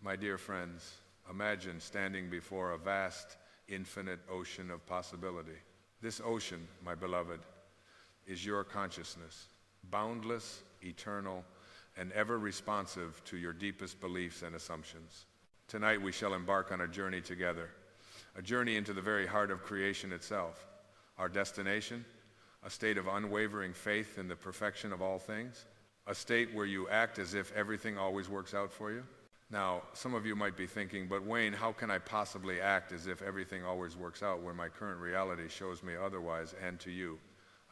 My dear friends, imagine standing before a vast, infinite ocean of possibility. This ocean, my beloved, is your consciousness, boundless, eternal, and ever responsive to your deepest beliefs and assumptions. Tonight we shall embark on a journey together, a journey into the very heart of creation itself. Our destination, a state of unwavering faith in the perfection of all things, a state where you act as if everything always works out for you. Now, some of you might be thinking, but Wayne, how can I possibly act as if everything always works out when my current reality shows me otherwise? And to you,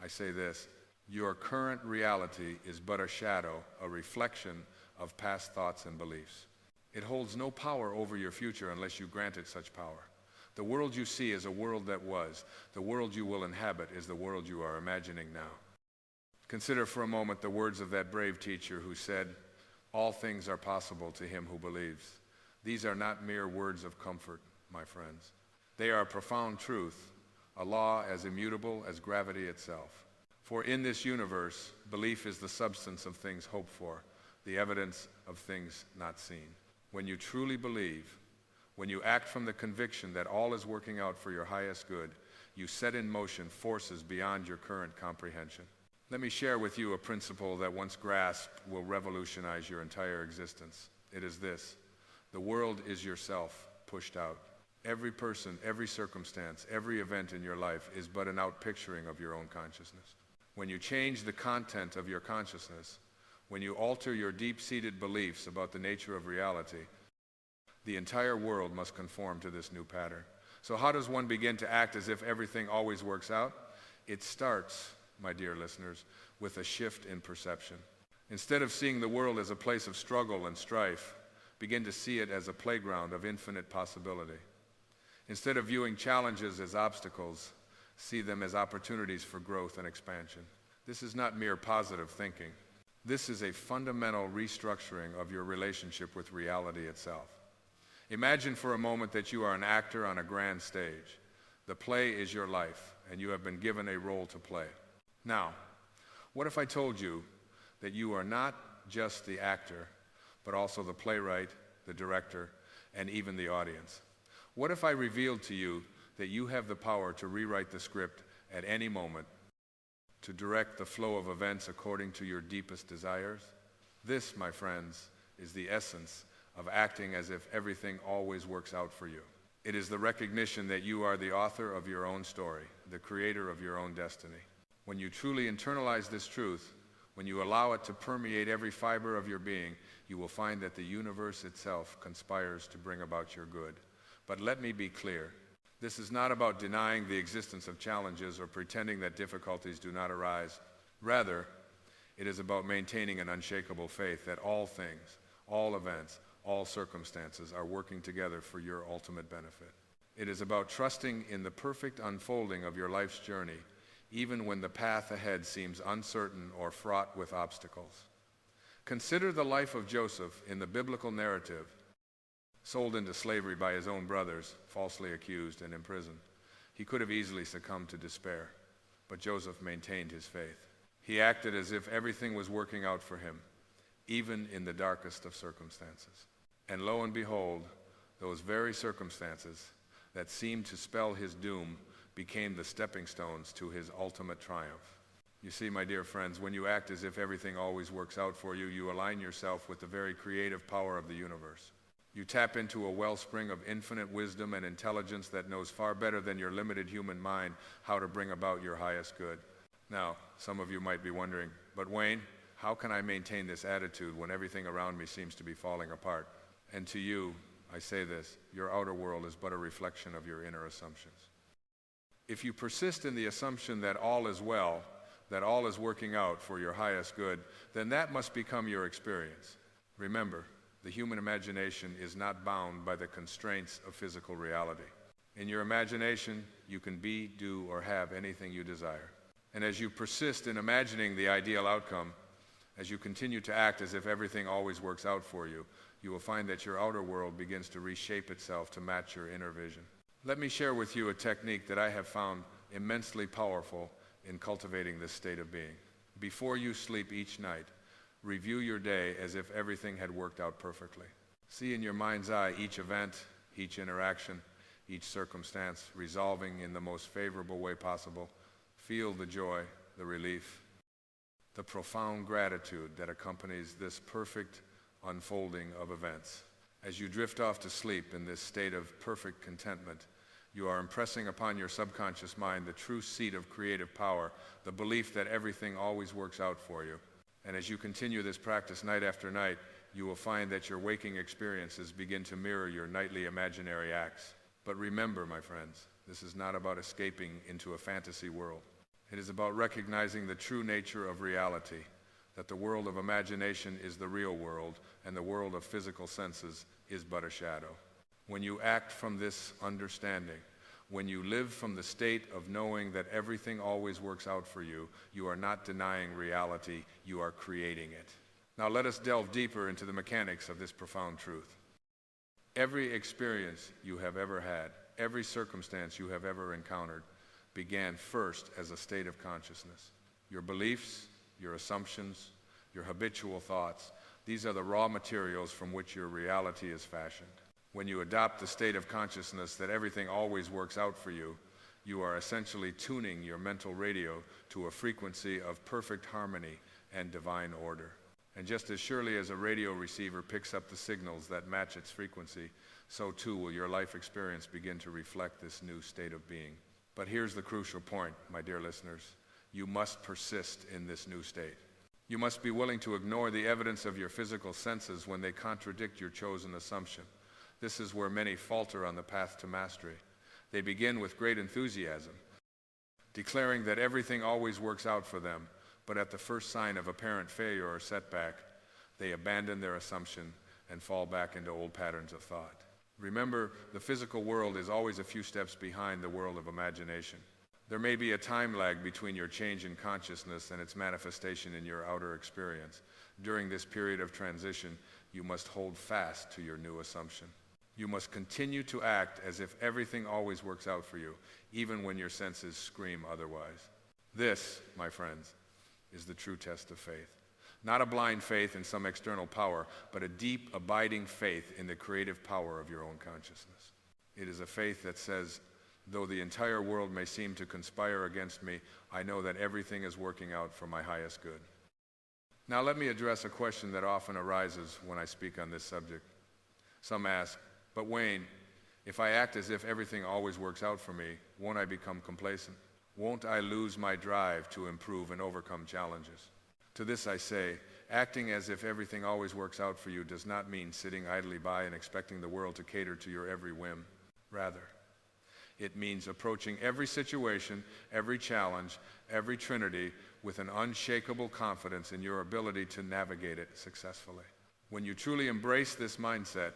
I say this: your current reality is but a shadow, a reflection of past thoughts and beliefs. It holds no power over your future unless you grant it such power. The world you see is a world that was. The world you will inhabit is the world you are imagining now. Consider for a moment the words of that brave teacher who said, "All things are possible to him who believes." These are not mere words of comfort, my friends. They are a profound truth, a law as immutable as gravity itself. For in this universe, belief is the substance of things hoped for, the evidence of things not seen. When you truly believe, when you act from the conviction that all is working out for your highest good, you set in motion forces beyond your current comprehension. Let me share with you a principle that once grasped will revolutionize your entire existence. It is this: the world is yourself pushed out. Every person, every circumstance, every event in your life is but an outpicturing of your own consciousness. When you change the content of your consciousness, when you alter your deep-seated beliefs about the nature of reality, the entire world must conform to this new pattern. So how does one begin to act as if everything always works out? It starts, my dear listeners, with a shift in perception. Instead of seeing the world as a place of struggle and strife, begin to see it as a playground of infinite possibility. Instead of viewing challenges as obstacles, see them as opportunities for growth and expansion. This is not mere positive thinking. This is a fundamental restructuring of your relationship with reality itself. Imagine for a moment that you are an actor on a grand stage. The play is your life, and you have been given a role to play. Now, what if I told you that you are not just the actor, but also the playwright, the director, and even the audience? What if I revealed to you that you have the power to rewrite the script at any moment, to direct the flow of events according to your deepest desires? This, my friends, is the essence of acting as if everything always works out for you. It is the recognition that you are the author of your own story, the creator of your own destiny. When you truly internalize this truth, when you allow it to permeate every fiber of your being, you will find that the universe itself conspires to bring about your good. But let me be clear. This is not about denying the existence of challenges or pretending that difficulties do not arise. Rather, it is about maintaining an unshakable faith that all things, all events, all circumstances are working together for your ultimate benefit. It is about trusting in the perfect unfolding of your life's journey, even when the path ahead seems uncertain or fraught with obstacles. Consider the life of Joseph in the biblical narrative. Sold into slavery by his own brothers, falsely accused and imprisoned. He could have easily succumbed to despair, but Joseph maintained his faith. He acted as if everything was working out for him, even in the darkest of circumstances. And lo and behold, those very circumstances that seemed to spell his doom became the stepping stones to his ultimate triumph. You see, my dear friends, when you act as if everything always works out for you, you align yourself with the very creative power of the universe. You tap into a wellspring of infinite wisdom and intelligence that knows far better than your limited human mind how to bring about your highest good. Now, some of you might be wondering, but Wayne, how can I maintain this attitude when everything around me seems to be falling apart? And to you, I say this: your outer world is but a reflection of your inner assumptions. If you persist in the assumption that all is well, that all is working out for your highest good, then that must become your experience. Remember, the human imagination is not bound by the constraints of physical reality. In your imagination, you can be, do, or have anything you desire. And as you persist in imagining the ideal outcome, as you continue to act as if everything always works out for you, you will find that your outer world begins to reshape itself to match your inner vision. Let me share with you a technique that I have found immensely powerful in cultivating this state of being. Before you sleep each night, review your day as if everything had worked out perfectly. See in your mind's eye each event, each interaction, each circumstance resolving in the most favorable way possible. Feel the joy, the relief, the profound gratitude that accompanies this perfect unfolding of events. As you drift off to sleep in this state of perfect contentment, you are impressing upon your subconscious mind the true seat of creative power, the belief that everything always works out for you. And as you continue this practice night after night, you will find that your waking experiences begin to mirror your nightly imaginary acts. But remember, my friends, this is not about escaping into a fantasy world. It is about recognizing the true nature of reality, that the world of imagination is the real world, and the world of physical senses is but a shadow. When you act from this understanding, when you live from the state of knowing that everything always works out for you, you are not denying reality, you are creating it. Now let us delve deeper into the mechanics of this profound truth. Every experience you have ever had, every circumstance you have ever encountered, began first as a state of consciousness. Your beliefs, your assumptions, your habitual thoughts, these are the raw materials from which your reality is fashioned. When you adopt the state of consciousness that everything always works out for you, you are essentially tuning your mental radio to a frequency of perfect harmony and divine order. And just as surely as a radio receiver picks up the signals that match its frequency, so too will your life experience begin to reflect this new state of being. But here's the crucial point, my dear listeners. You must persist in this new state. You must be willing to ignore the evidence of your physical senses when they contradict your chosen assumption. This is where many falter on the path to mastery. They begin with great enthusiasm, declaring that everything always works out for them, but at the first sign of apparent failure or setback, they abandon their assumption and fall back into old patterns of thought. Remember, the physical world is always a few steps behind the world of imagination. There may be a time lag between your change in consciousness and its manifestation in your outer experience. During this period of transition, you must hold fast to your new assumption. You must continue to act as if everything always works out for you, even when your senses scream otherwise. This, my friends, is the true test of faith. Not a blind faith in some external power, but a deep, abiding faith in the creative power of your own consciousness. It is a faith that says, though the entire world may seem to conspire against me, I know that everything is working out for my highest good. Now let me address a question that often arises when I speak on this subject. Some ask, but Wayne, if I act as if everything always works out for me, won't I become complacent? Won't I lose my drive to improve and overcome challenges? To this I say, acting as if everything always works out for you does not mean sitting idly by and expecting the world to cater to your every whim. Rather, it means approaching every situation, every challenge, every trinity with an unshakable confidence in your ability to navigate it successfully. When you truly embrace this mindset,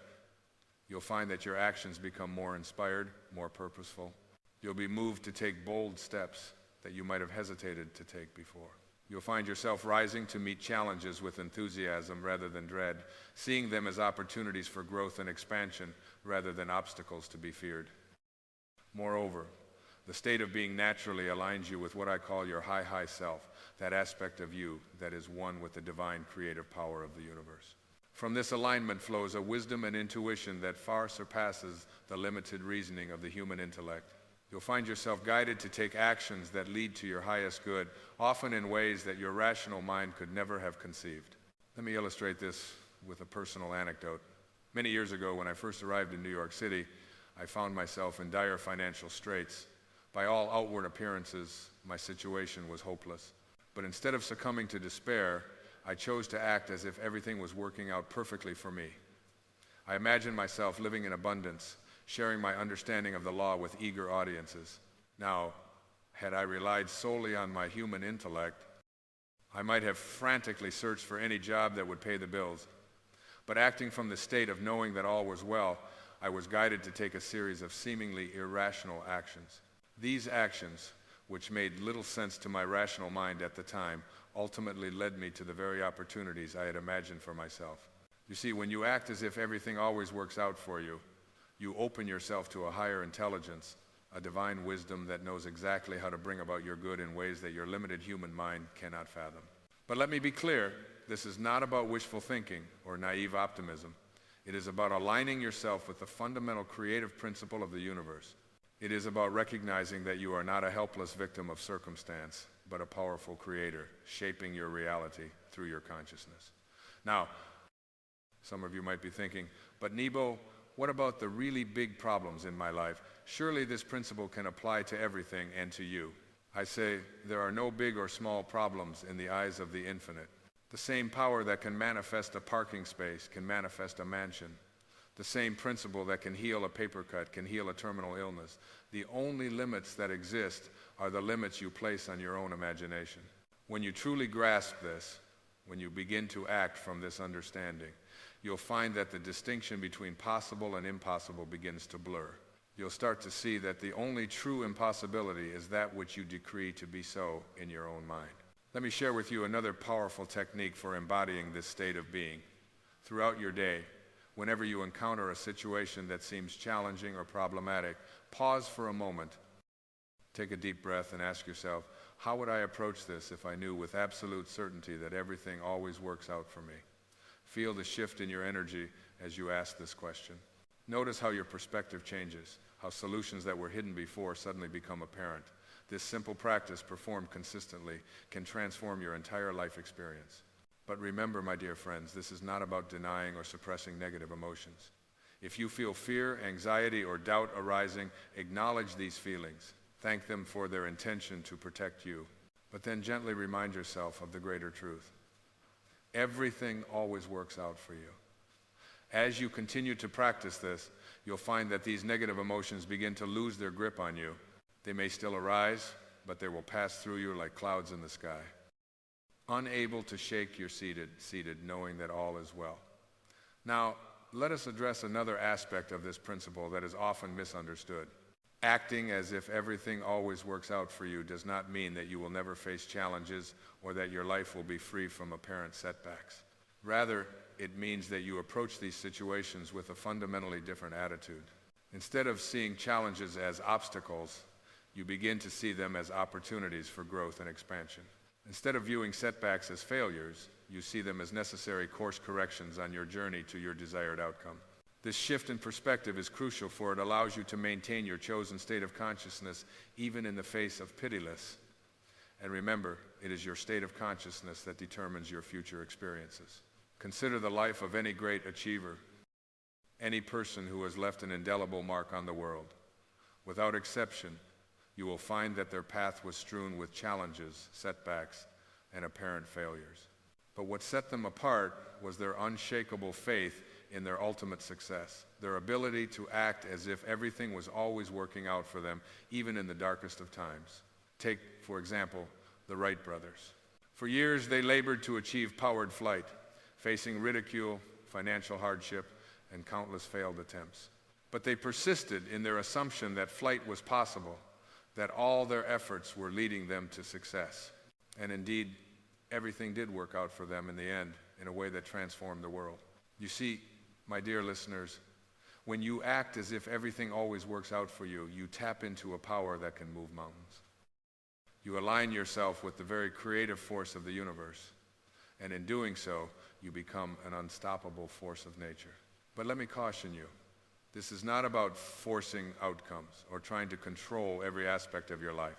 you'll find that your actions become more inspired, more purposeful. You'll be moved to take bold steps that you might have hesitated to take before. You'll find yourself rising to meet challenges with enthusiasm rather than dread, seeing them as opportunities for growth and expansion rather than obstacles to be feared. Moreover, the state of being naturally aligns you with what I call your high self, that aspect of you that is one with the divine creative power of the universe. From this alignment flows a wisdom and intuition that far surpasses the limited reasoning of the human intellect. You'll find yourself guided to take actions that lead to your highest good, often in ways that your rational mind could never have conceived. Let me illustrate this with a personal anecdote. Many years ago, when I first arrived in New York City, I found myself in dire financial straits. By all outward appearances, my situation was hopeless. But instead of succumbing to despair, I chose to act as if everything was working out perfectly for me. I imagined myself living in abundance, sharing my understanding of the law with eager audiences. Now, had I relied solely on my human intellect, I might have frantically searched for any job that would pay the bills. But acting from the state of knowing that all was well, I was guided to take a series of seemingly irrational actions. These actions, which made little sense to my rational mind at the time, ultimately led me to the very opportunities I had imagined for myself. You see, when you act as if everything always works out for you, you open yourself to a higher intelligence, a divine wisdom that knows exactly how to bring about your good in ways that your limited human mind cannot fathom. But let me be clear, this is not about wishful thinking or naive optimism. It It is about aligning yourself with the fundamental creative principle of the universe. It is about recognizing that you are not a helpless victim of circumstance, but a powerful creator, shaping your reality through your consciousness. Now, some of you might be thinking, but Nebo, what about the really big problems in my life? Surely this principle can apply to everything and to you. I say, there are no big or small problems in the eyes of the infinite. The same power that can manifest a parking space can manifest a mansion. The same principle that can heal a paper cut can heal a terminal illness. The only limits that exist are the limits you place on your own imagination. When you truly grasp this, when you begin to act from this understanding, you'll find that the distinction between possible and impossible begins to blur. You'll start to see that the only true impossibility is that which you decree to be so in your own mind. Let me share with you another powerful technique for embodying this state of being. Throughout your day, whenever you encounter a situation that seems challenging or problematic, pause for a moment, take a deep breath, and ask yourself, how would I approach this if I knew with absolute certainty that everything always works out for me? Feel the shift in your energy as you ask this question. Notice how your perspective changes, how solutions that were hidden before suddenly become apparent. This simple practice, performed consistently, can transform your entire life experience. But remember, my dear friends, this is not about denying or suppressing negative emotions. If you feel fear, anxiety, or doubt arising, acknowledge these feelings. Thank them for their intention to protect you. But then gently remind yourself of the greater truth. Everything always works out for you. As you continue to practice this, you'll find that these negative emotions begin to lose their grip on you. They may still arise, but they will pass through you like clouds in the sky. Unable to shake your seated, knowing that all is well. Now, let us address another aspect of this principle that is often misunderstood. Acting as if everything always works out for you does not mean that you will never face challenges or that your life will be free from apparent setbacks. Rather, it means that you approach these situations with a fundamentally different attitude. Instead of seeing challenges as obstacles, you begin to see them as opportunities for growth and expansion. Instead of viewing setbacks as failures, you see them as necessary course corrections on your journey to your desired outcome. This shift in perspective is crucial, for it allows you to maintain your chosen state of consciousness even in the face of pitiless. And remember, it is your state of consciousness that determines your future experiences. Consider the life of any great achiever, any person who has left an indelible mark on the world. Without exception, you will find that their path was strewn with challenges, setbacks, and apparent failures. But what set them apart was their unshakable faith in their ultimate success, their ability to act as if everything was always working out for them, even in the darkest of times. Take, for example, the Wright brothers. For years, they labored to achieve powered flight, facing ridicule, financial hardship, and countless failed attempts. But they persisted in their assumption that flight was possible, that all their efforts were leading them to success. And indeed, everything did work out for them in the end in a way that transformed the world. You see, my dear listeners, when you act as if everything always works out for you, you tap into a power that can move mountains. You align yourself with the very creative force of the universe, and in doing so, you become an unstoppable force of nature. But let me caution you, this is not about forcing outcomes or trying to control every aspect of your life.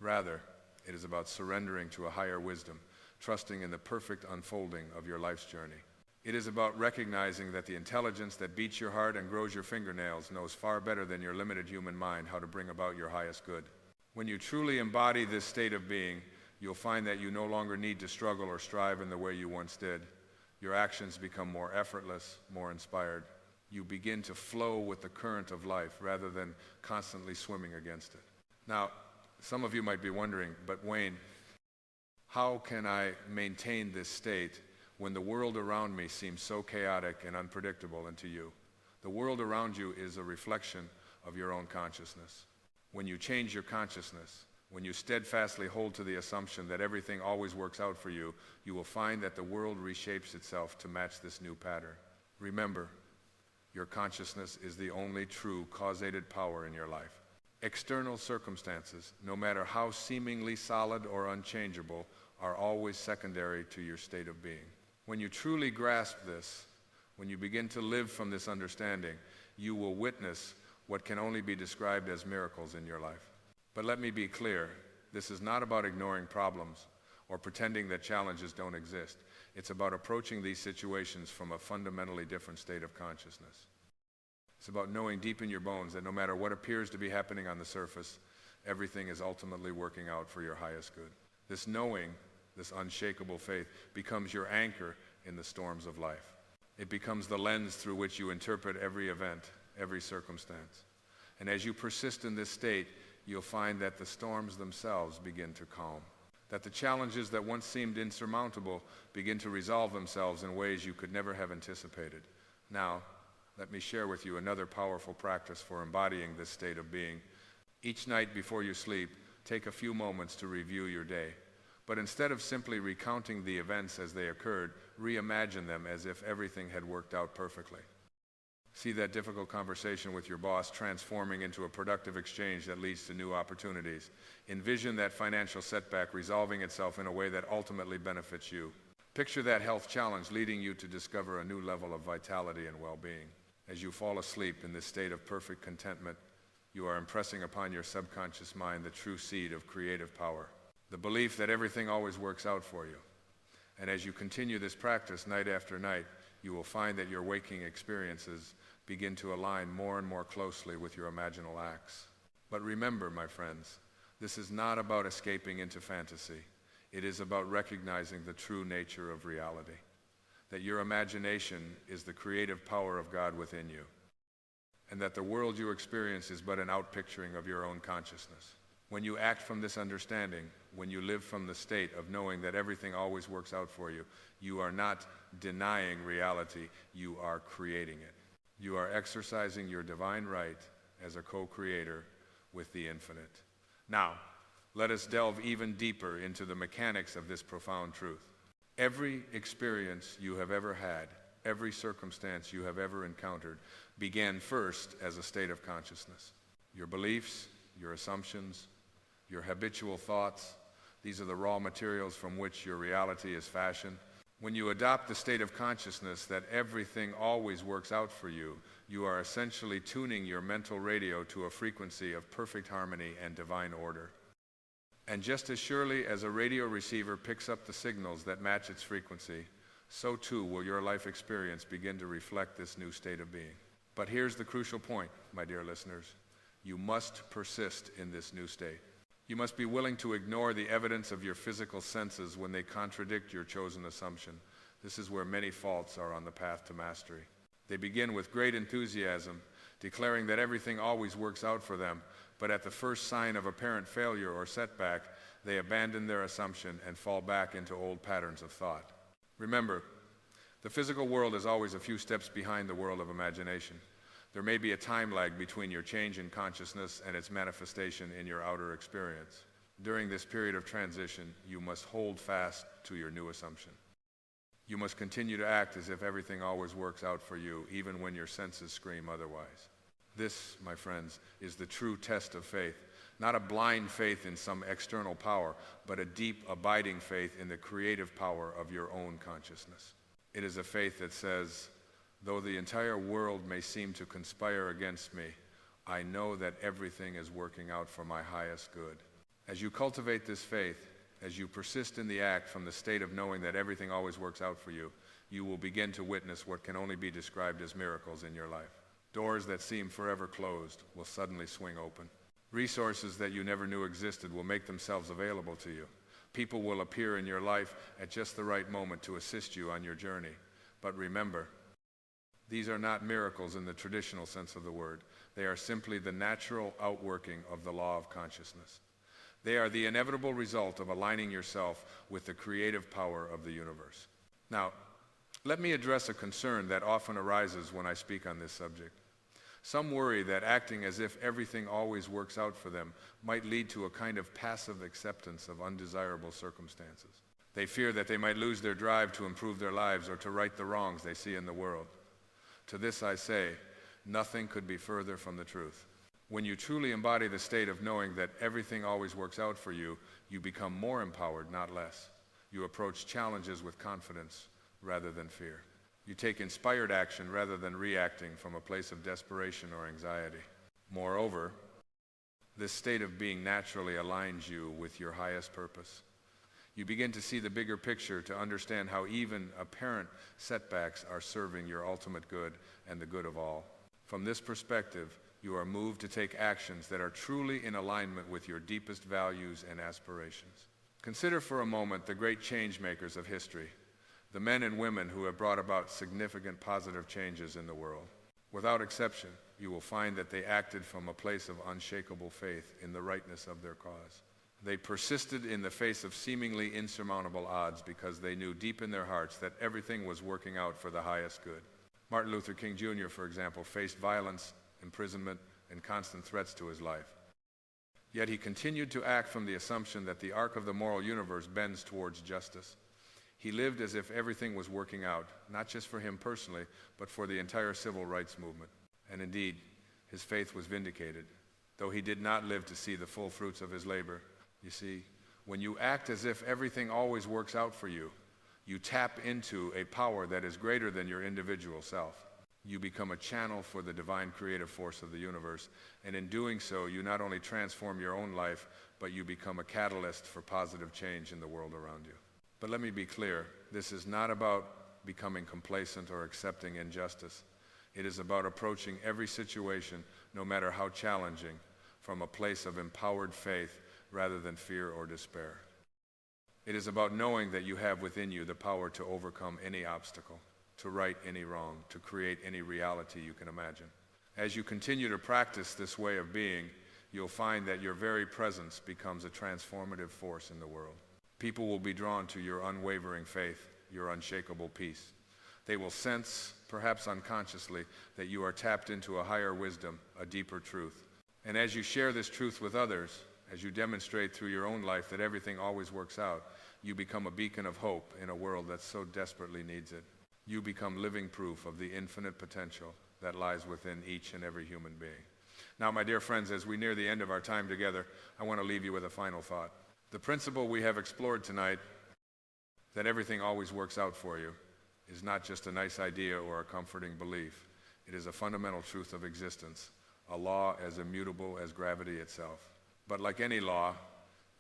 Rather, it is about surrendering to a higher wisdom, trusting in the perfect unfolding of your life's journey. It is about recognizing that the intelligence that beats your heart and grows your fingernails knows far better than your limited human mind how to bring about your highest good. When you truly embody this state of being, you'll find that you no longer need to struggle or strive in the way you once did. Your actions become more effortless, more inspired. You begin to flow with the current of life rather than constantly swimming against it. Now, some of you might be wondering, but Wayne, how can I maintain this state when the world around me seems so chaotic and unpredictable? And to you, the world around you is a reflection of your own consciousness. When you change your consciousness, when you steadfastly hold to the assumption that everything always works out for you, you will find that the world reshapes itself to match this new pattern. Remember, your consciousness is the only true causated power in your life. External circumstances, no matter how seemingly solid or unchangeable, are always secondary to your state of being. When you truly grasp this, When you begin to live from this understanding, you will witness what can only be described as miracles in your life. But let me be clear, this is not about ignoring problems or pretending that challenges don't exist. It's about approaching these situations from a fundamentally different state of consciousness. It's about knowing deep in your bones that no matter what appears to be happening on the surface, everything is ultimately working out for your highest good. This knowing, this unshakable faith, becomes your anchor in the storms of life. It becomes the lens through which you interpret every event, every circumstance. And as you persist in this state, you'll find that the storms themselves begin to calm, that the challenges that once seemed insurmountable begin to resolve themselves in ways you could never have anticipated. Now, let me share with you another powerful practice for embodying this state of being. Each night before you sleep, take a few moments to review your day. But instead of simply recounting the events as they occurred, reimagine them as if everything had worked out perfectly. See that difficult conversation with your boss transforming into a productive exchange that leads to new opportunities. Envision that financial setback resolving itself in a way that ultimately benefits you. Picture that health challenge leading you to discover a new level of vitality and well-being. As you fall asleep in this state of perfect contentment, you are impressing upon your subconscious mind the true seed of creative power, the belief that everything always works out for you. And as you continue this practice night after night, you will find that your waking experiences begin to align more and more closely with your imaginal acts. But remember, my friends, this is not about escaping into fantasy. It is about recognizing the true nature of reality, that your imagination is the creative power of God within you, and that the world you experience is but an outpicturing of your own consciousness. When you act from this understanding, when you live from the state of knowing that everything always works out for you, you are not denying reality, you are creating it. You are exercising your divine right as a co-creator with the infinite. Now, let us delve even deeper into the mechanics of this profound truth. Every experience you have ever had, every circumstance you have ever encountered, began first as a state of consciousness. Your beliefs, your assumptions, your habitual thoughts, these are the raw materials from which your reality is fashioned. When you adopt the state of consciousness that everything always works out for you, you are essentially tuning your mental radio to a frequency of perfect harmony and divine order. And just as surely as a radio receiver picks up the signals that match its frequency, so too will your life experience begin to reflect this new state of being. But here's the crucial point, my dear listeners. You must persist in this new state. You must be willing to ignore the evidence of your physical senses when they contradict your chosen assumption. This is where many faults are on the path to mastery. They begin with great enthusiasm, declaring that everything always works out for them, but at the first sign of apparent failure or setback, they abandon their assumption and fall back into old patterns of thought. Remember, the physical world is always a few steps behind the world of imagination. There may be a time lag between your change in consciousness and its manifestation in your outer experience. During this period of transition, you must hold fast to your new assumption. You must continue to act as if everything always works out for you, even when your senses scream otherwise. This, my friends, is the true test of faith. Not a blind faith in some external power, but a deep, abiding faith in the creative power of your own consciousness. It is a faith that says, though the entire world may seem to conspire against me, I know that everything is working out for my highest good. As you cultivate this faith, as you persist in the act from the state of knowing that everything always works out for you, you will begin to witness what can only be described as miracles in your life. Doors that seem forever closed will suddenly swing open. Resources that you never knew existed will make themselves available to you. People will appear in your life at just the right moment to assist you on your journey. But remember, these are not miracles in the traditional sense of the word. They are simply the natural outworking of the law of consciousness. They are the inevitable result of aligning yourself with the creative power of the universe. Now, let me address a concern that often arises when I speak on this subject. Some worry that acting as if everything always works out for them might lead to a kind of passive acceptance of undesirable circumstances. They fear that they might lose their drive to improve their lives or to right the wrongs they see in the world. To this I say, nothing could be further from the truth. When you truly embody the state of knowing that everything always works out for you, you become more empowered, not less. You approach challenges with confidence rather than fear. You take inspired action rather than reacting from a place of desperation or anxiety. Moreover, this state of being naturally aligns you with your highest purpose. You begin to see the bigger picture, to understand how even apparent setbacks are serving your ultimate good and the good of all. From this perspective, you are moved to take actions that are truly in alignment with your deepest values and aspirations. Consider for a moment the great change makers of history, the men and women who have brought about significant positive changes in the world. Without exception, you will find that they acted from a place of unshakable faith in the rightness of their cause. They persisted in the face of seemingly insurmountable odds because they knew deep in their hearts that everything was working out for the highest good. Martin Luther King Jr., for example, faced violence, imprisonment, and constant threats to his life. Yet he continued to act from the assumption that the arc of the moral universe bends towards justice. He lived as if everything was working out, not just for him personally, but for the entire civil rights movement. And indeed, his faith was vindicated, though he did not live to see the full fruits of his labor. You see, when you act as if everything always works out for you, you tap into a power that is greater than your individual self. You become a channel for the divine creative force of the universe, and in doing so, you not only transform your own life, but you become a catalyst for positive change in the world around you. But let me be clear, this is not about becoming complacent or accepting injustice. It is about approaching every situation, no matter how challenging, from a place of empowered faith rather than fear or despair. It is about knowing that you have within you the power to overcome any obstacle, to right any wrong, to create any reality you can imagine. As you continue to practice this way of being, you'll find that your very presence becomes a transformative force in the world. People will be drawn to your unwavering faith, your unshakable peace. They will sense, perhaps unconsciously, that you are tapped into a higher wisdom, a deeper truth. And as you share this truth with others, as you demonstrate through your own life that everything always works out, you become a beacon of hope in a world that so desperately needs it. You become living proof of the infinite potential that lies within each and every human being. Now, my dear friends, as we near the end of our time together, I want to leave you with a final thought. The principle we have explored tonight, that everything always works out for you, is not just a nice idea or a comforting belief. It is a fundamental truth of existence, a law as immutable as gravity itself. But like any law,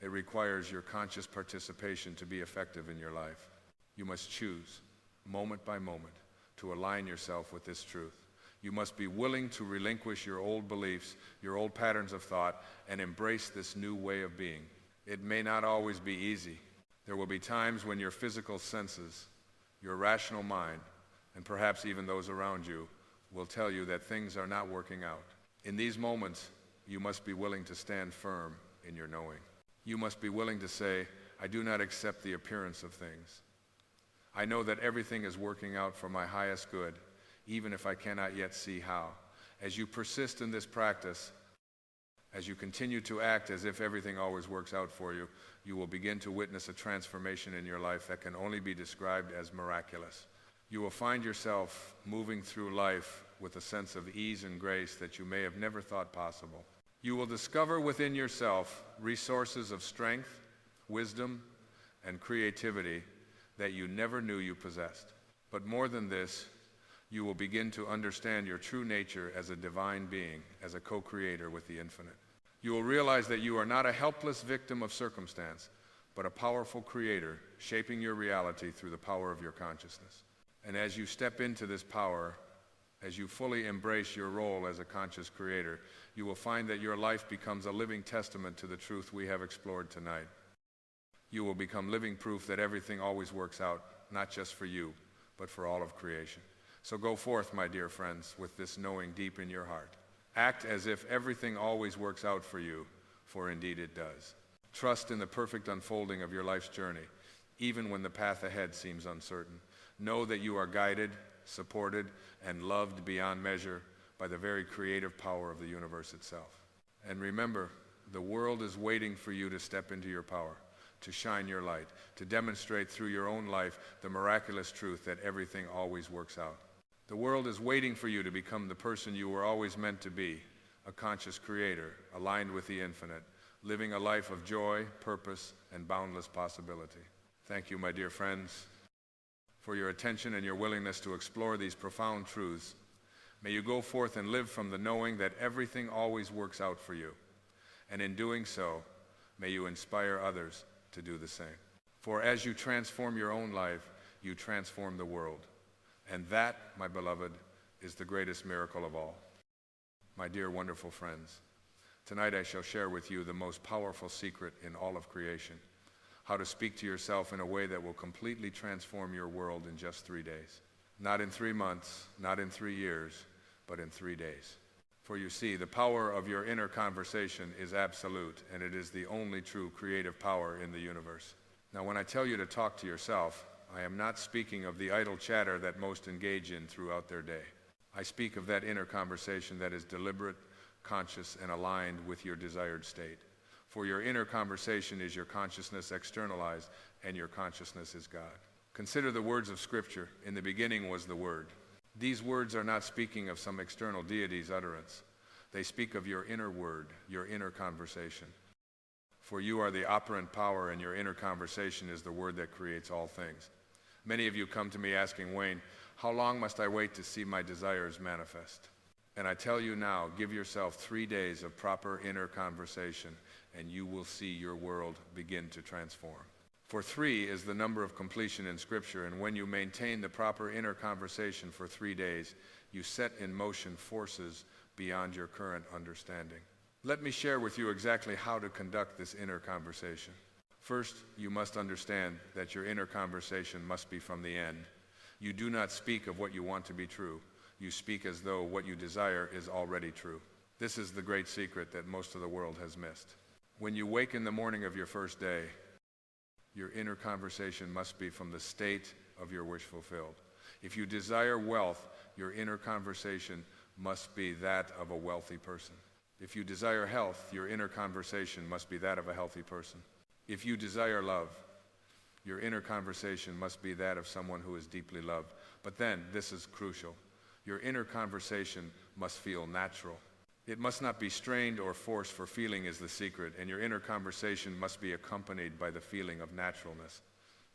it requires your conscious participation to be effective in your life. You must choose, moment by moment, to align yourself with this truth. You must be willing to relinquish your old beliefs, your old patterns of thought, and embrace this new way of being. It may not always be easy. There will be times when your physical senses, your rational mind, and perhaps even those around you, will tell you that things are not working out. In these moments, you must be willing to stand firm in your knowing. You must be willing to say, I do not accept the appearance of things. I know that everything is working out for my highest good, even if I cannot yet see how. As you persist in this practice, as you continue to act as if everything always works out for you, you will begin to witness a transformation in your life that can only be described as miraculous. You will find yourself moving through life with a sense of ease and grace that you may have never thought possible. You will discover within yourself resources of strength, wisdom, and creativity that you never knew you possessed. But more than this, you will begin to understand your true nature as a divine being, as a co-creator with the infinite. You will realize that you are not a helpless victim of circumstance, but a powerful creator shaping your reality through the power of your consciousness. And as you step into this power, as you fully embrace your role as a conscious creator, you will find that your life becomes a living testament to the truth we have explored tonight. You will become living proof that everything always works out, not just for you, but for all of creation. So go forth, my dear friends, with this knowing deep in your heart. Act as if everything always works out for you, for indeed it does. Trust in the perfect unfolding of your life's journey, even when the path ahead seems uncertain. Know that you are guided, supported, and loved beyond measure by the very creative power of the universe itself. And remember, the world is waiting for you to step into your power, to shine your light, to demonstrate through your own life the miraculous truth that everything always works out. The world is waiting for you to become the person you were always meant to be, a conscious creator, aligned with the infinite, living a life of joy, purpose, and boundless possibility. Thank you, my dear friends. for your attention and your willingness to explore these profound truths. May you go forth and live from the knowing that everything always works out for you. And in doing so, may you inspire others to do the same. For as you transform your own life, you transform the world. And that, my beloved, is the greatest miracle of all. My dear wonderful friends, tonight I shall share with you the most powerful secret in all of creation, how to speak to yourself in a way that will completely transform your world in just 3 days. Not in 3 months, not in 3 years, but in 3 days. For you see, the power of your inner conversation is absolute, and it is the only true creative power in the universe. Now, when I tell you to talk to yourself, I am not speaking of the idle chatter that most engage in throughout their day. I speak of that inner conversation that is deliberate, conscious, and aligned with your desired state. For your inner conversation is your consciousness externalized, and your consciousness is God. Consider the words of Scripture. In the beginning was the Word. These words are not speaking of some external deity's utterance. They speak of your inner word, your inner conversation. For you are the operant power, and your inner conversation is the word that creates all things. Many of you come to me asking, Wayne, how long must I wait to see my desires manifest? And I tell you now, give yourself 3 days of proper inner conversation, and you will see your world begin to transform. For 3 is the number of completion in Scripture, and when you maintain the proper inner conversation for 3 days, you set in motion forces beyond your current understanding. Let me share with you exactly how to conduct this inner conversation. First, you must understand that your inner conversation must be from the end. You do not speak of what you want to be true. You speak as though what you desire is already true. This is the great secret that most of the world has missed. When you wake in the morning of your first day, your inner conversation must be from the state of your wish fulfilled. If you desire wealth, your inner conversation must be that of a wealthy person. If you desire health, your inner conversation must be that of a healthy person. If you desire love, your inner conversation must be that of someone who is deeply loved. But then, this is crucial, your inner conversation must feel natural. It must not be strained or forced, for feeling is the secret, and your inner conversation must be accompanied by the feeling of naturalness.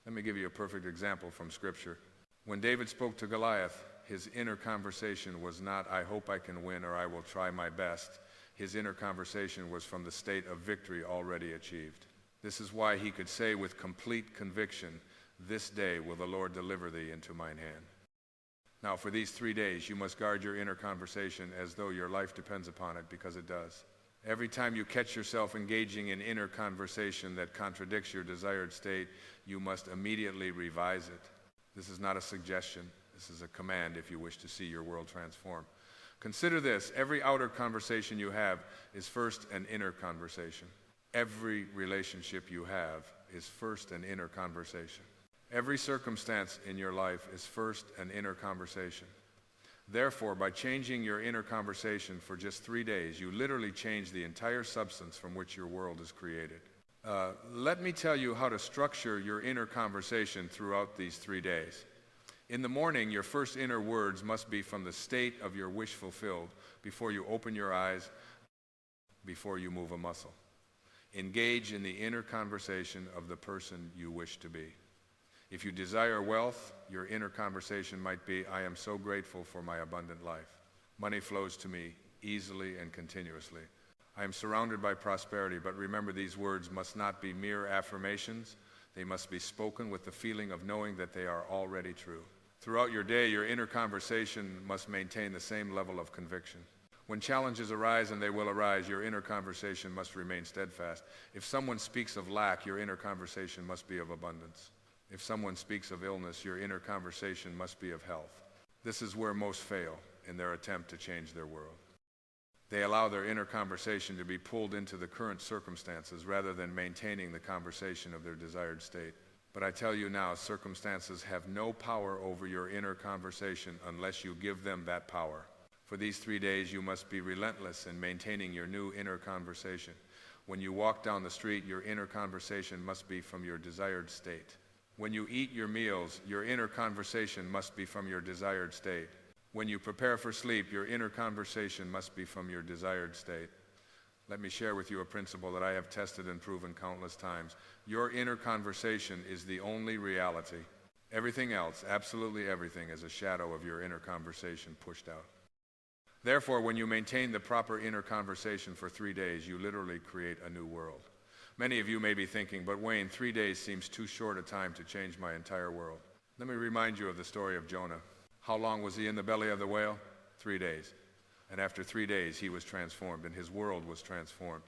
Let me give you a perfect example from Scripture. When David spoke to Goliath, his inner conversation was not, I hope I can win, or I will try my best. His inner conversation was from the state of victory already achieved. This is why he could say with complete conviction, this day will the Lord deliver thee into mine hand. Now, for these 3 days, you must guard your inner conversation as though your life depends upon it, because it does. Every time you catch yourself engaging in inner conversation that contradicts your desired state, you must immediately revise it. This is not a suggestion. This is a command if you wish to see your world transform. Consider this. Every outer conversation you have is first an inner conversation. Every relationship you have is first an inner conversation. Every circumstance in your life is first an inner conversation. Therefore, by changing your inner conversation for just 3 days, you literally change the entire substance from which your world is created. Let me tell you how to structure your inner conversation throughout these 3 days. In the morning, your first inner words must be from the state of your wish fulfilled before you open your eyes, before you move a muscle. Engage in the inner conversation of the person you wish to be. If you desire wealth, your inner conversation might be, I am so grateful for my abundant life. Money flows to me easily and continuously. I am surrounded by prosperity, but remember, these words must not be mere affirmations. They must be spoken with the feeling of knowing that they are already true. Throughout your day, your inner conversation must maintain the same level of conviction. When challenges arise, and they will arise, your inner conversation must remain steadfast. If someone speaks of lack, your inner conversation must be of abundance. If someone speaks of illness, your inner conversation must be of health. This is where most fail in their attempt to change their world. They allow their inner conversation to be pulled into the current circumstances rather than maintaining the conversation of their desired state. But I tell you now, circumstances have no power over your inner conversation unless you give them that power. For these 3 days, you must be relentless in maintaining your new inner conversation. When you walk down the street, your inner conversation must be from your desired state. When you eat your meals, your inner conversation must be from your desired state. When you prepare for sleep, your inner conversation must be from your desired state. Let me share with you a principle that I have tested and proven countless times. Your inner conversation is the only reality. Everything else, absolutely everything, is a shadow of your inner conversation pushed out. Therefore, when you maintain the proper inner conversation for 3 days, you literally create a new world. Many of you may be thinking, but Wayne, 3 days seems too short a time to change my entire world. Let me remind you of the story of Jonah. How long was he in the belly of the whale? 3 days. And after 3 days, he was transformed, and his world was transformed.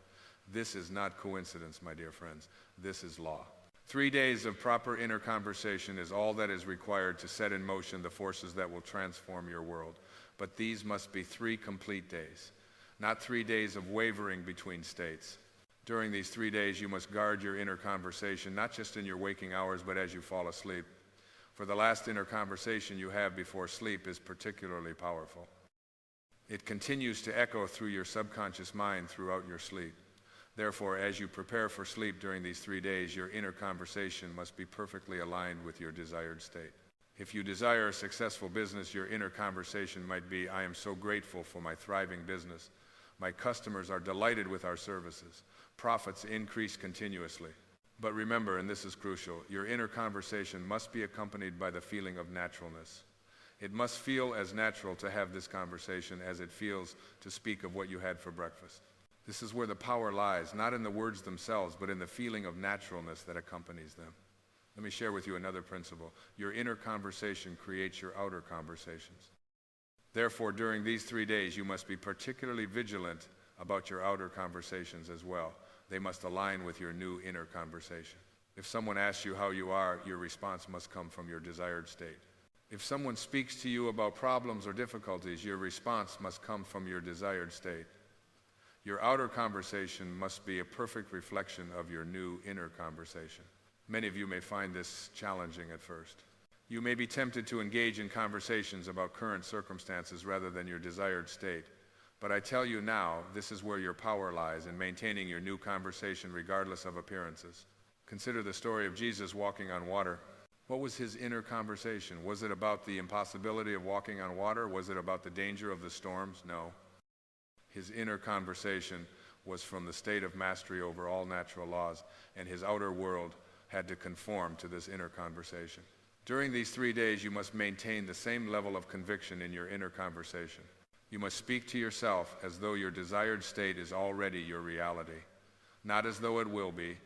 This is not coincidence, my dear friends. This is law. 3 days of proper inner conversation is all that is required to set in motion the forces that will transform your world. But these must be 3 complete days, not 3 days of wavering between states. During these 3 days, you must guard your inner conversation, not just in your waking hours, but as you fall asleep. For the last inner conversation you have before sleep is particularly powerful. It continues to echo through your subconscious mind throughout your sleep. Therefore, as you prepare for sleep during these 3 days, your inner conversation must be perfectly aligned with your desired state. If you desire a successful business, your inner conversation might be, I am so grateful for my thriving business. My customers are delighted with our services. Profits increase continuously. But remember, and this is crucial, your inner conversation must be accompanied by the feeling of naturalness. It must feel as natural to have this conversation as it feels to speak of what you had for breakfast. This is where the power lies, not in the words themselves, but in the feeling of naturalness that accompanies them. Let me share with you another principle. Your inner conversation creates your outer conversations. Therefore, during these 3 days, you must be particularly vigilant about your outer conversations as well. They must align with your new inner conversation. If someone asks you how you are, your response must come from your desired state. If someone speaks to you about problems or difficulties, your response must come from your desired state. Your outer conversation must be a perfect reflection of your new inner conversation. Many of you may find this challenging at first. You may be tempted to engage in conversations about current circumstances rather than your desired state. But I tell you now, this is where your power lies, in maintaining your new conversation regardless of appearances. Consider the story of Jesus walking on water. What was his inner conversation? Was it about the impossibility of walking on water? Was it about the danger of the storms? No. His inner conversation was from the state of mastery over all natural laws, and his outer world had to conform to this inner conversation. During these 3 days, you must maintain the same level of conviction in your inner conversation. You must speak to yourself as though your desired state is already your reality. Not as though it will be,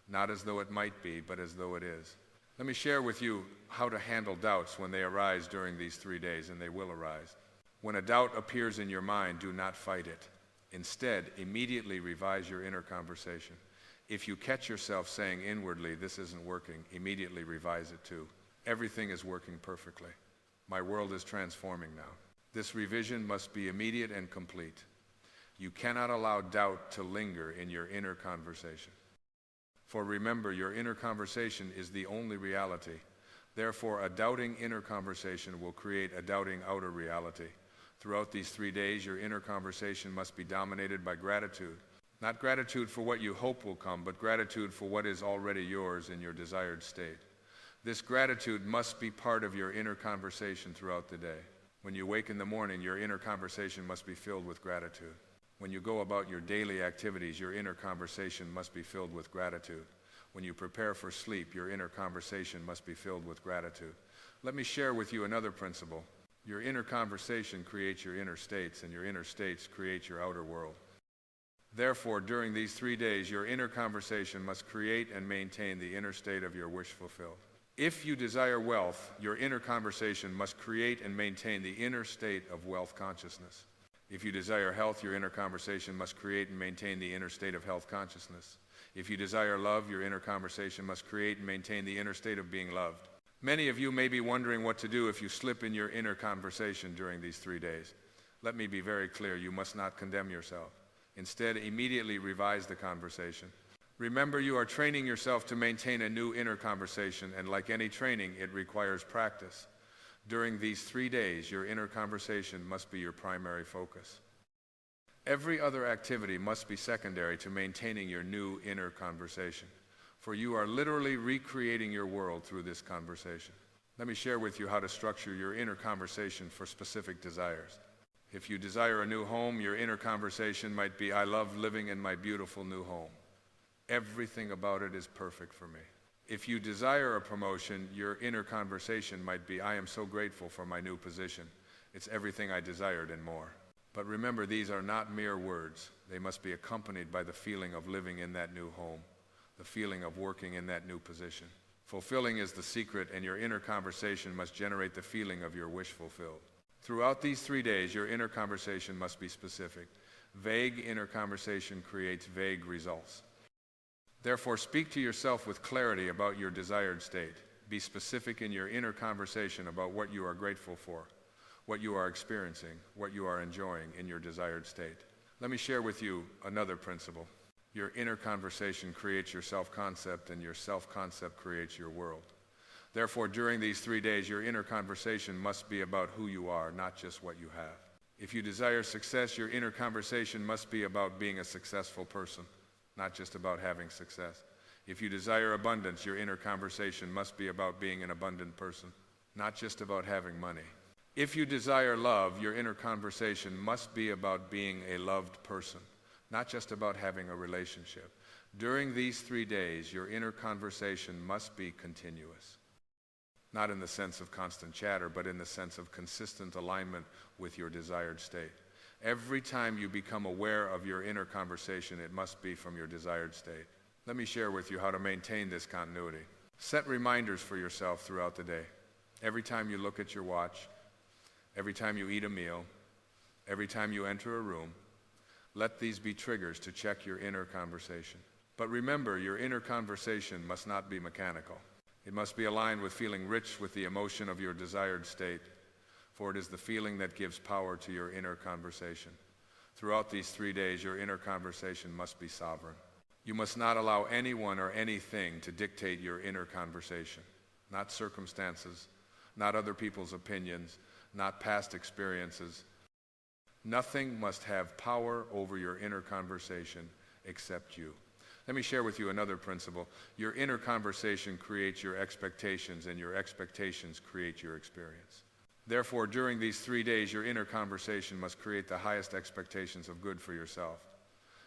not as though it might be, but as though it is. Let me share with you how to handle doubts when they arise during these 3 days, and they will arise. When a doubt appears in your mind, do not fight it. Instead, immediately revise your inner conversation. If you catch yourself saying inwardly, this isn't working, immediately revise it too. Everything is working perfectly. My world is transforming now. This revision must be immediate and complete. You cannot allow doubt to linger in your inner conversation. For remember, your inner conversation is the only reality. Therefore, a doubting inner conversation will create a doubting outer reality. Throughout these 3 days, your inner conversation must be dominated by gratitude. Not gratitude for what you hope will come, but gratitude for what is already yours in your desired state. This gratitude must be part of your inner conversation throughout the day. When you wake in the morning, your inner conversation must be filled with gratitude. When you go about your daily activities, your inner conversation must be filled with gratitude. When you prepare for sleep, your inner conversation must be filled with gratitude. Let me share with you another principle. Your inner conversation creates your inner states, and your inner states create your outer world. Therefore, during these 3 days, your inner conversation must create and maintain the inner state of your wish fulfilled. If you desire wealth, your inner conversation must create and maintain the inner state of wealth consciousness. If you desire health, your inner conversation must create and maintain the inner state of health consciousness. If you desire love, your inner conversation must create and maintain the inner state of being loved. Many of you may be wondering what to do if you slip in your inner conversation during these 3 days. Let me be very clear, you must not condemn yourself. Instead, immediately revise the conversation. Remember, you are training yourself to maintain a new inner conversation, and like any training, it requires practice. During these 3 days, your inner conversation must be your primary focus. Every other activity must be secondary to maintaining your new inner conversation, for you are literally recreating your world through this conversation. Let me share with you how to structure your inner conversation for specific desires. If you desire a new home, your inner conversation might be, I love living in my beautiful new home. Everything about it is perfect for me. If you desire a promotion, your inner conversation might be, I am so grateful for my new position. It's everything I desired and more. But remember, these are not mere words. They must be accompanied by the feeling of living in that new home, the feeling of working in that new position. Fulfilling is the secret, and your inner conversation must generate the feeling of your wish fulfilled. Throughout these 3 days, your inner conversation must be specific. Vague inner conversation creates vague results. Therefore, speak to yourself with clarity about your desired state. Be specific in your inner conversation about what you are grateful for, what you are experiencing, what you are enjoying in your desired state. Let me share with you another principle. Your inner conversation creates your self-concept, and your self-concept creates your world. Therefore, during these 3 days, your inner conversation must be about who you are, not just what you have. If you desire success, your inner conversation must be about being a successful person, not just about having success. If you desire abundance, your inner conversation must be about being an abundant person, not just about having money. If you desire love, your inner conversation must be about being a loved person, not just about having a relationship. During these 3 days, your inner conversation must be continuous. Not in the sense of constant chatter, but in the sense of consistent alignment with your desired state. Every time you become aware of your inner conversation, it must be from your desired state. Let me share with you how to maintain this continuity. Set reminders for yourself throughout the day. Every time you look at your watch, every time you eat a meal, every time you enter a room, let these be triggers to check your inner conversation. But remember, your inner conversation must not be mechanical. It must be aligned with feeling rich with the emotion of your desired state, for it is the feeling that gives power to your inner conversation. Throughout these 3 days, your inner conversation must be sovereign. You must not allow anyone or anything to dictate your inner conversation, not circumstances, not other people's opinions, not past experiences. Nothing must have power over your inner conversation except you. Let me share with you another principle. Your inner conversation creates your expectations, and your expectations create your experience. Therefore, during these 3 days, your inner conversation must create the highest expectations of good for yourself.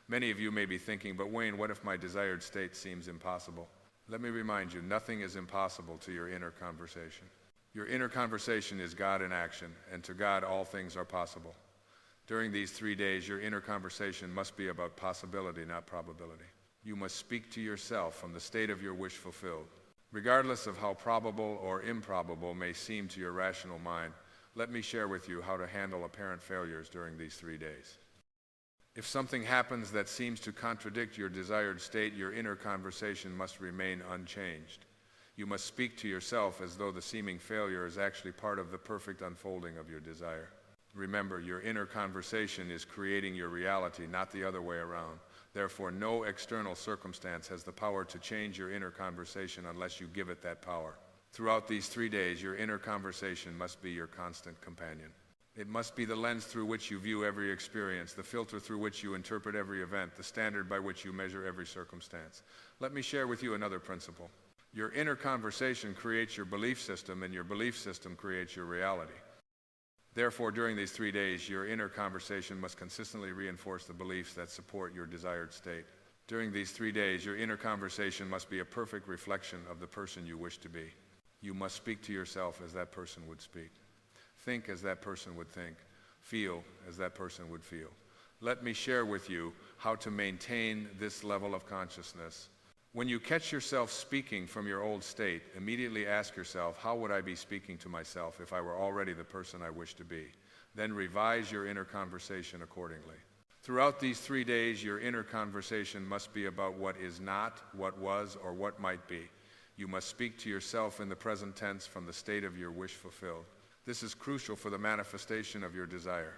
Many of you may be thinking, but Wayne, what if my desired state seems impossible? Let me remind you, nothing is impossible to your inner conversation. Your inner conversation is God in action, and to God all things are possible. During these 3 days, your inner conversation must be about possibility, not probability. You must speak to yourself from the state of your wish fulfilled. Regardless of how probable or improbable may seem to your rational mind, let me share with you how to handle apparent failures during these 3 days. If something happens that seems to contradict your desired state, your inner conversation must remain unchanged. You must speak to yourself as though the seeming failure is actually part of the perfect unfolding of your desire. Remember, your inner conversation is creating your reality, not the other way around. Therefore, no external circumstance has the power to change your inner conversation unless you give it that power. Throughout these 3 days, your inner conversation must be your constant companion. It must be the lens through which you view every experience, the filter through which you interpret every event, the standard by which you measure every circumstance. Let me share with you another principle. Your inner conversation creates your belief system, and your belief system creates your reality. Therefore, during these 3 days, your inner conversation must consistently reinforce the beliefs that support your desired state. During these 3 days, your inner conversation must be a perfect reflection of the person you wish to be. You must speak to yourself as that person would speak. Think as that person would think. Feel as that person would feel. Let me share with you how to maintain this level of consciousness. When you catch yourself speaking from your old state, immediately ask yourself, how would I be speaking to myself if I were already the person I wish to be? Then revise your inner conversation accordingly. Throughout these 3 days, your inner conversation must be about what is not, what was, or what might be. You must speak to yourself in the present tense from the state of your wish fulfilled. This is crucial for the manifestation of your desire.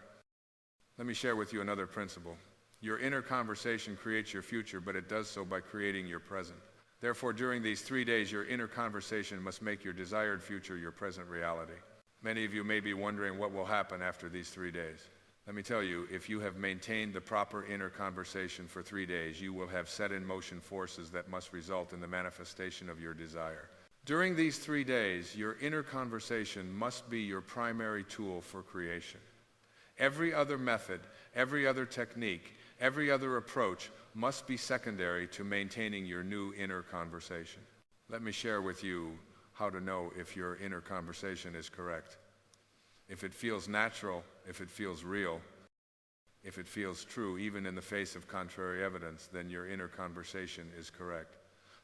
Let me share with you another principle. Your inner conversation creates your future, but it does so by creating your present. Therefore, during these 3 days, your inner conversation must make your desired future your present reality. Many of you may be wondering what will happen after these 3 days. Let me tell you, if you have maintained the proper inner conversation for 3 days, you will have set in motion forces that must result in the manifestation of your desire. During these 3 days, your inner conversation must be your primary tool for creation. Every other method, every other technique, every other approach must be secondary to maintaining your new inner conversation. Let me share with you how to know if your inner conversation is correct. If it feels natural, if it feels real, if it feels true, even in the face of contrary evidence, then your inner conversation is correct.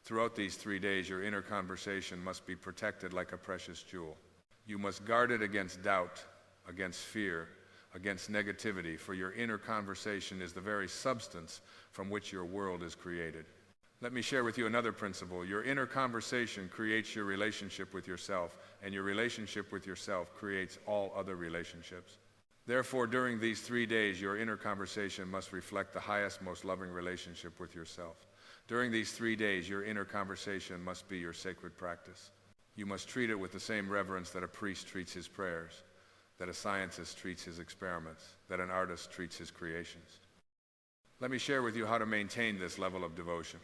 Throughout these 3 days, your inner conversation must be protected like a precious jewel. You must guard it against doubt, against fear, against negativity, for your inner conversation is the very substance from which your world is created. Let me share with you another principle. Your inner conversation creates your relationship with yourself, and your relationship with yourself creates all other relationships. Therefore, during these 3 days, your inner conversation must reflect the highest, most loving relationship with yourself. During these 3 days, your inner conversation must be your sacred practice. You must treat it with the same reverence that a priest treats his prayers, that a scientist treats his experiments, that an artist treats his creations. Let me share with you how to maintain this level of devotion.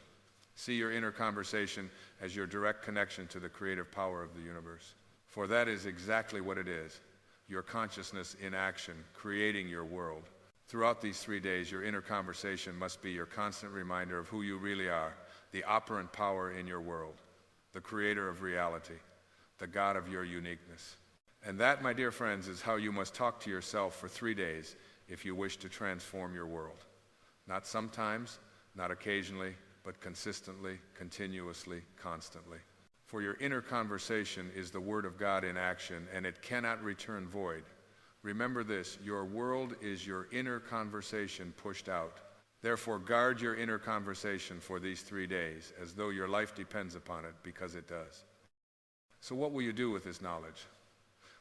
See your inner conversation as your direct connection to the creative power of the universe. For that is exactly what it is, your consciousness in action, creating your world. Throughout these 3 days, your inner conversation must be your constant reminder of who you really are, the operant power in your world, the creator of reality, the God of your uniqueness. And that, my dear friends, is how you must talk to yourself for 3 days if you wish to transform your world. Not sometimes, not occasionally, but consistently, continuously, constantly. For your inner conversation is the Word of God in action, and it cannot return void. Remember this, your world is your inner conversation pushed out. Therefore, guard your inner conversation for these 3 days, as though your life depends upon it, because it does. So what will you do with this knowledge?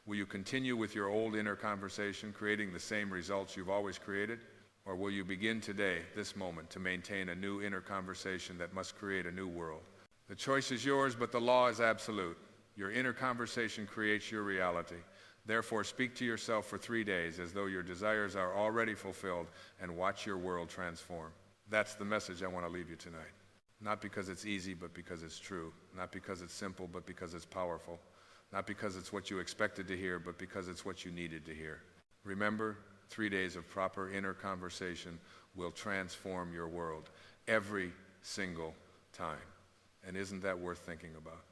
Will you continue with your old inner conversation, creating the same results you've always created? Or will you begin today, this moment, to maintain a new inner conversation that must create a new world? The choice is yours, but the law is absolute. Your inner conversation creates your reality. Therefore, speak to yourself for 3 days as though your desires are already fulfilled, and watch your world transform. That's the message I want to leave you tonight. Not because it's easy, but because it's true. Not because it's simple, but because it's powerful. Not because it's what you expected to hear, but because it's what you needed to hear. Remember, 3 days of proper inner conversation will transform your world every single time. And isn't that worth thinking about?